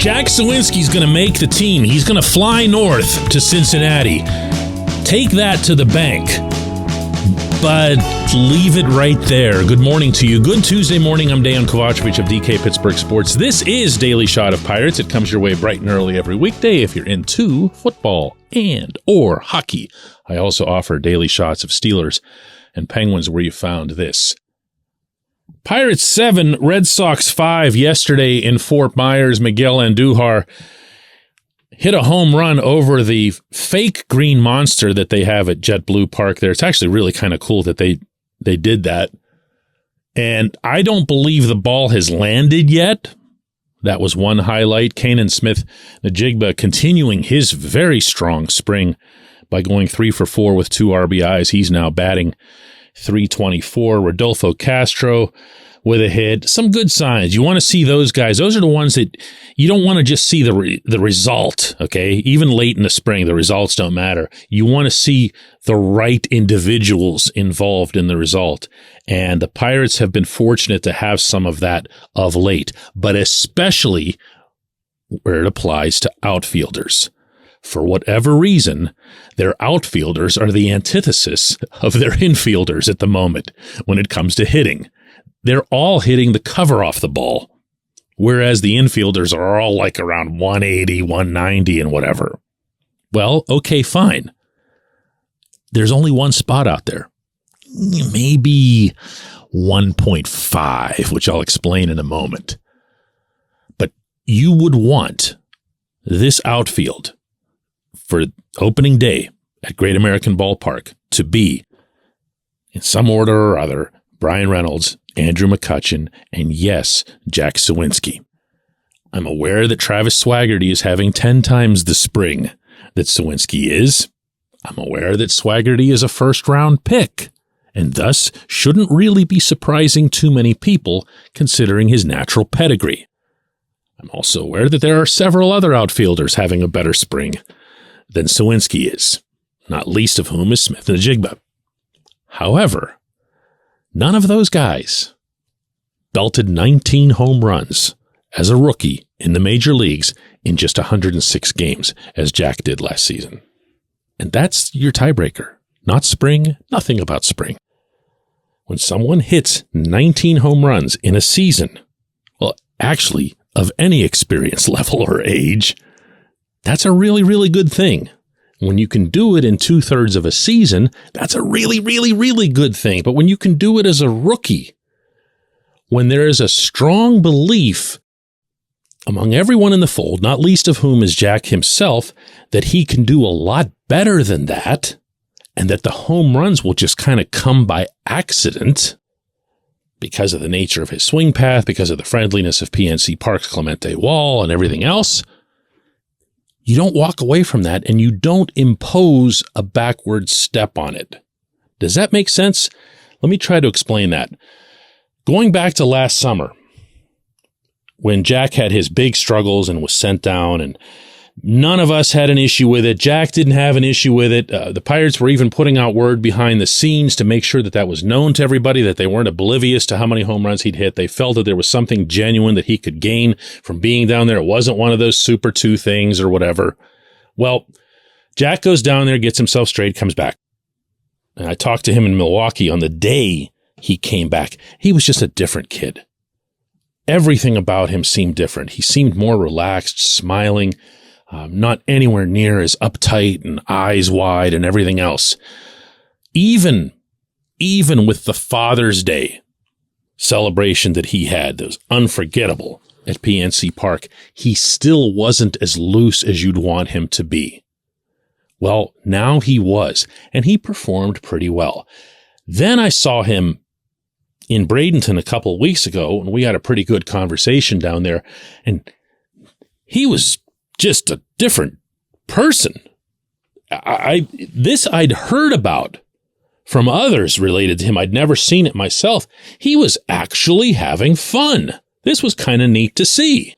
Jack Suwinski's going to make the team. He's going to fly north to Cincinnati. Take that to the bank. But leave it right there. Good morning to you. Good Tuesday morning. I'm Dejan Kovacevic of DK Pittsburgh Sports. This is Daily Shot of Pirates. It comes your way bright and early every weekday if you're into football and or hockey. I also offer daily shots of Steelers and Penguins where you found this. Pirates 7, Red Sox 5 yesterday in Fort Myers. Miguel Andujar hit a home run over the fake green monster that they have at JetBlue Park there. It's actually really kind of cool that they did that. And I don't believe the ball has landed yet. That was one highlight. Kanan Smith-Njigba continuing his very strong spring by going 3 for 4 with 2 RBIs. He's now batting .324. Rodolfo Castro with a hit. Some good signs. You want to see those guys. Those are the ones that you don't want to just see the result, okay? Even late in the spring, the results don't matter. You want to see the right individuals involved in the result. And the Pirates have been fortunate to have some of that of late, but especially where it applies to outfielders. For whatever reason, their outfielders are the antithesis of their infielders at the moment when it comes to hitting. They're all hitting the cover off the ball, whereas the infielders are all like around 180, 190 and whatever. Well, okay, fine. There's only one spot out there. Maybe 1.5, which I'll explain in a moment. But you would want this outfield for opening day at Great American Ballpark to be, in some order or other, Brian Reynolds, Andrew McCutchen, and yes, Jack Suwinski. I'm aware that Travis Swaggerty is having 10 times the spring that Suwinski is. I'm aware that Swaggerty is a first-round pick, and thus shouldn't really be surprising too many people considering his natural pedigree. I'm also aware that there are several other outfielders having a better spring than Suwinski is, not least of whom is Smith-Njigba. However, none of those guys belted 19 home runs as a rookie in the major leagues in just 106 games, as Jack did last season. And that's your tiebreaker. Not spring, nothing about spring. When someone hits 19 home runs in a season, well, actually, of any experience level or age, that's a really, really good thing. When you can do it in 2/3 of a season, that's a really, really, really good thing. But when you can do it as a rookie, when there is a strong belief among everyone in the fold, not least of whom is Jack himself, that he can do a lot better than that, and that the home runs will just kind of come by accident because of the nature of his swing path, because of the friendliness of PNC Park's Clemente Wall and everything else, you don't walk away from that and you don't impose a backward step on it. Does that make sense? Let me try to explain that. Going back to last summer, when Jack had his big struggles and was sent down, and none of us had an issue with it. Jack didn't have an issue with it. The Pirates were even putting out word behind the scenes to make sure that that was known to everybody, that they weren't oblivious to how many home runs he'd hit. They felt that there was something genuine that he could gain from being down there. It wasn't one of those Super 2 things or whatever. Well, Jack goes down there, gets himself straight, comes back. And I talked to him in Milwaukee on the day he came back. He was just a different kid. Everything about him seemed different. He seemed more relaxed, smiling, not anywhere near as uptight and eyes wide and everything else. Even with the Father's Day celebration that he had, that was unforgettable at PNC Park, he still wasn't as loose as you'd want him to be. Well, now he was, and he performed pretty well. Then I saw him in Bradenton a couple of weeks ago, and we had a pretty good conversation down there, and he was just a different person. I'd heard about from others related to him. I'd never seen it myself. He was actually having fun. This was kind of neat to see.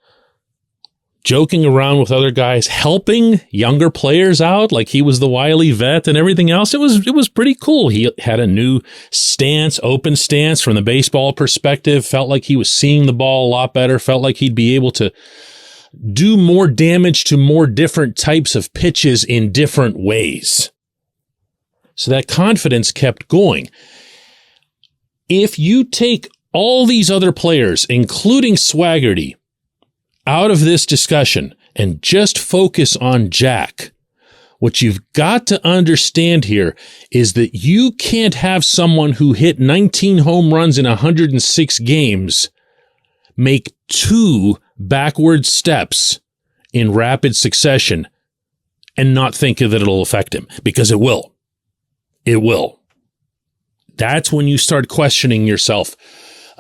Joking around with other guys, helping younger players out like he was the wily vet and everything else. It was pretty cool. He had a new stance, open stance from the baseball perspective, felt like he was seeing the ball a lot better, felt like he'd be able to do more damage to more different types of pitches in different ways. So that confidence kept going. If you take all these other players, including Swaggerty, out of this discussion and just focus on Jack, what you've got to understand here is that you can't have someone who hit 19 home runs in 106 games make 2 backward steps in rapid succession and not think that it'll affect him, because it will. It will. That's when you start questioning yourself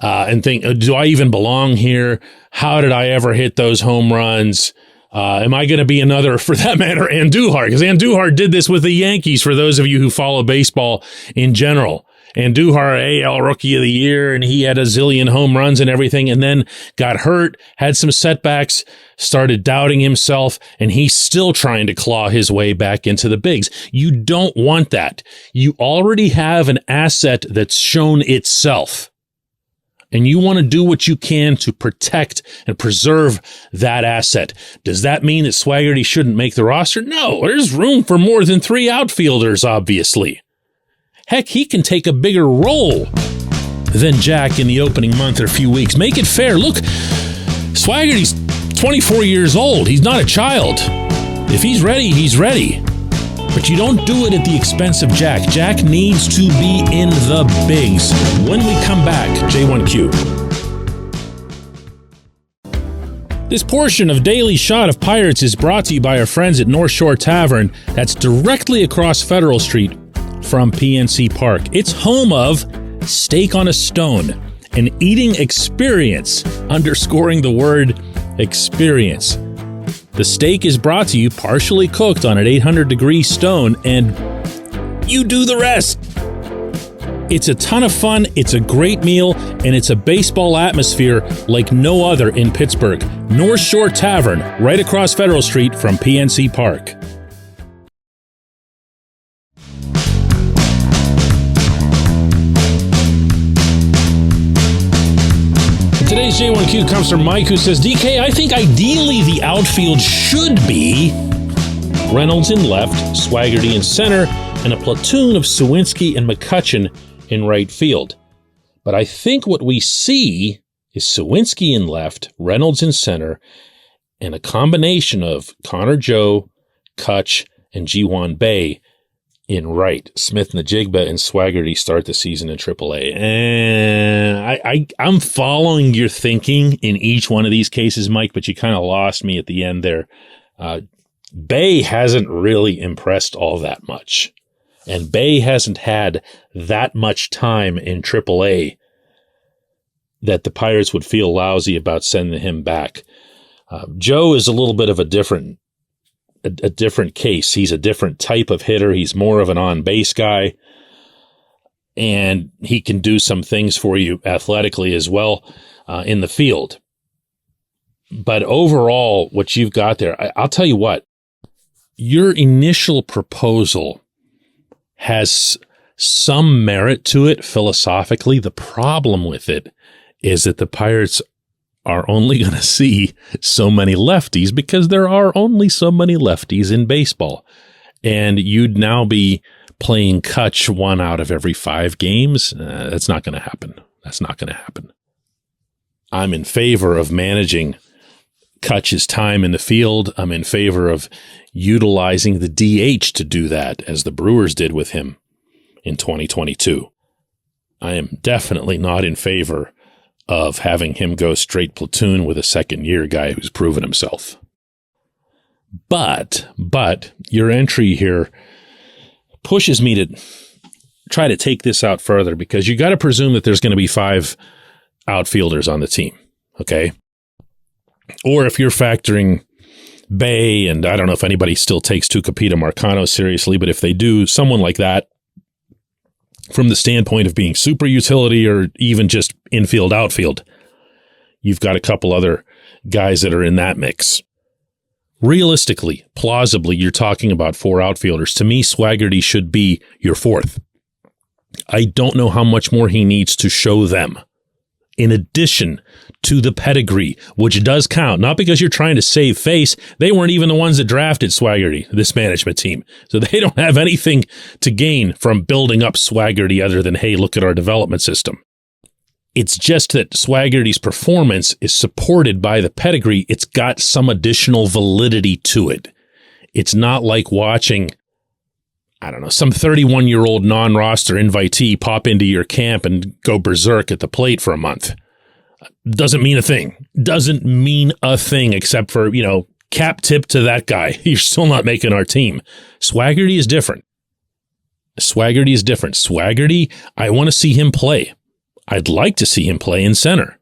and think, do I even belong here? How did I ever hit those home runs? Am I going to be another, for that matter, Andujar? Because Andujar did this with the Yankees, for those of you who follow baseball in general. Andujar, AL Rookie of the Year, and he had a zillion home runs and everything, and then got hurt, had some setbacks, started doubting himself, and he's still trying to claw his way back into the bigs. You don't want that. You already have an asset that's shown itself. And you want to do what you can to protect and preserve that asset. Does that mean that Swaggerty shouldn't make the roster? No, there's room for more than 3 outfielders, obviously. Heck, he can take a bigger role than Jack in the opening month or few weeks. Make it fair. Look, Swaggerty's 24 years old. He's not a child. If he's ready, he's ready. But you don't do it at the expense of Jack. Jack needs to be in the bigs. When we come back, J1Q. This portion of Daily Shot of Pirates is brought to you by our friends at North Shore Tavern. That's directly across Federal Street from PNC Park. It's home of Steak on a Stone, an eating experience, underscoring the word experience. The steak is brought to you partially cooked on an 800-degree stone, and you do the rest. It's a ton of fun, it's a great meal, and it's a baseball atmosphere like no other in Pittsburgh. North Shore Tavern, right across Federal Street from PNC Park. Today's J1Q comes from Mike, who says, DK, I think ideally the outfield should be Reynolds in left, Swaggerty in center, and a platoon of Suwinski and McCutchen in right field. But I think what we see is Suwinski in left, Reynolds in center, and a combination of Connor Joe, Kutch, and Ji-Hwan Bae in right. Smith Najigba and Swaggerty start the season in AAA. And I'm following your thinking in each one of these cases, Mike, but you kind of lost me at the end there. Bae hasn't really impressed all that much. And Bae hasn't had that much time in AAA that the Pirates would feel lousy about sending him back. Joe is a little bit of a different case. He's a different type of hitter. He's more of an on-base guy, and he can do some things for you athletically as well in the field. But overall, what you've got there, I'll tell you what, your initial proposal has some merit to it philosophically. The problem with it is that the Pirates are only going to see so many lefties because there are only so many lefties in baseball. And you'd now be playing Kutch 1 out of every 5 games. That's not going to happen. That's not going to happen. I'm in favor of managing Kutch's time in the field. I'm in favor of utilizing the DH to do that, as the Brewers did with him in 2022. I am definitely not in favor of having him go straight platoon with a second-year guy who's proven himself. But your entry here pushes me to try to take this out further, because you got to presume that there's going to be 5 outfielders on the team, okay? Or if you're factoring Bae, and I don't know if anybody still takes Tucupita Marcano seriously, but if they do, someone like that, from the standpoint of being super utility or even just infield, outfield, you've got a couple other guys that are in that mix. Realistically, plausibly, you're talking about 4 outfielders. To me, Swaggerty should be your 4th. I don't know how much more he needs to show them in addition to the pedigree, which does count. Not because you're trying to save face. They weren't even the ones that drafted Swaggerty, this management team. So they don't have anything to gain from building up Swaggerty other than, hey, look at our development system. It's just that Swaggerty's performance is supported by the pedigree. It's got some additional validity to it. It's not like watching, I don't know, some 31-year-old non-roster invitee pop into your camp and go berserk at the plate for a month. Doesn't mean a thing. Doesn't mean a thing except for, cap tip to that guy. You're still not making our team. Swaggerty is different. Swaggerty, I want to see him play. I'd like to see him play in center.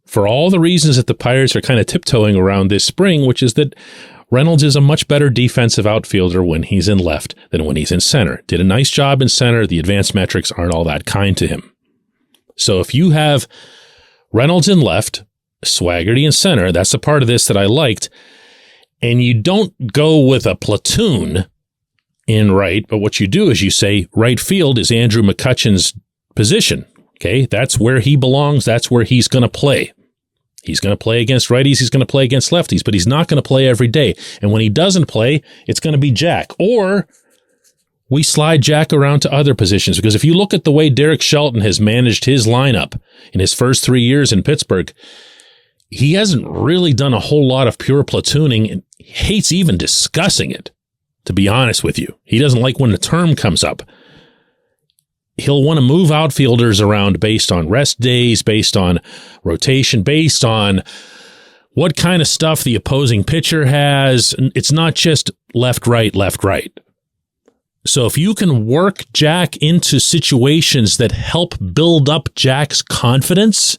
For all the reasons that the Pirates are kind of tiptoeing around this spring, which is that Reynolds is a much better defensive outfielder when he's in left than when he's in center. Did a nice job in center. The advanced metrics aren't all that kind to him. So if you have Reynolds in left, Swaggerty in center, that's the part of this that I liked, and you don't go with a platoon in right, but what you do is you say right field is Andrew McCutchen's position. Okay, that's where he belongs. That's where he's going to play. He's going to play against righties. He's going to play against lefties, but he's not going to play every day. And when he doesn't play, it's going to be Jack. Or we slide Jack around to other positions, because if you look at the way Derek Shelton has managed his lineup in his first 3 years in Pittsburgh, he hasn't really done a whole lot of pure platooning and hates even discussing it, to be honest with you. He doesn't like when the term comes up. He'll want to move outfielders around based on rest days, based on rotation, based on what kind of stuff the opposing pitcher has. It's not just left, right, left, right. So if you can work Jack into situations that help build up Jack's confidence,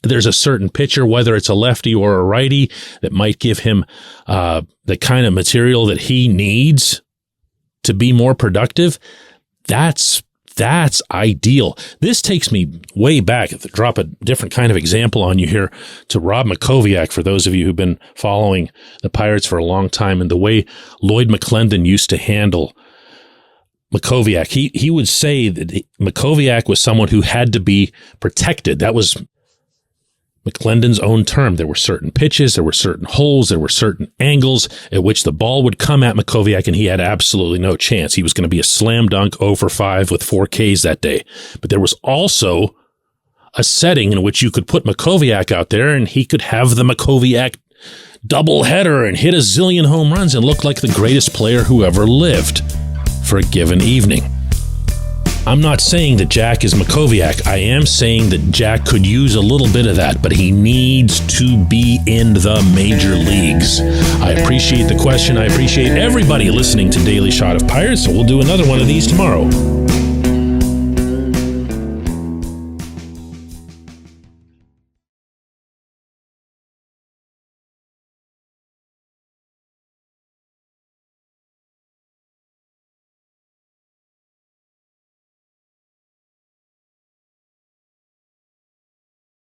there's a certain pitcher, whether it's a lefty or a righty, that might give him the kind of material that he needs to be more productive. That's ideal. This takes me way back, to drop a different kind of example on you here, to Rob Makoviak, for those of you who've been following the Pirates for a long time, and the way Lloyd McClendon used to handle Makoviak. He would say that Makoviak was someone who had to be protected. That was McClendon's own term. There were certain pitches, there were certain holes, there were certain angles at which the ball would come at Makoviak, and he had absolutely no chance. He was going to be a slam dunk 0 for 5 with 4 Ks that day. But there was also a setting in which you could put Makoviak out there, and he could have the Makoviak doubleheader and hit a zillion home runs and look like the greatest player who ever lived for a given evening. I'm not saying that Jack is Makoviak. I am saying that Jack could use a little bit of that, but he needs to be in the major leagues. I appreciate the question. I appreciate everybody listening to Daily Shot of Pirates, so we'll do another one of these tomorrow.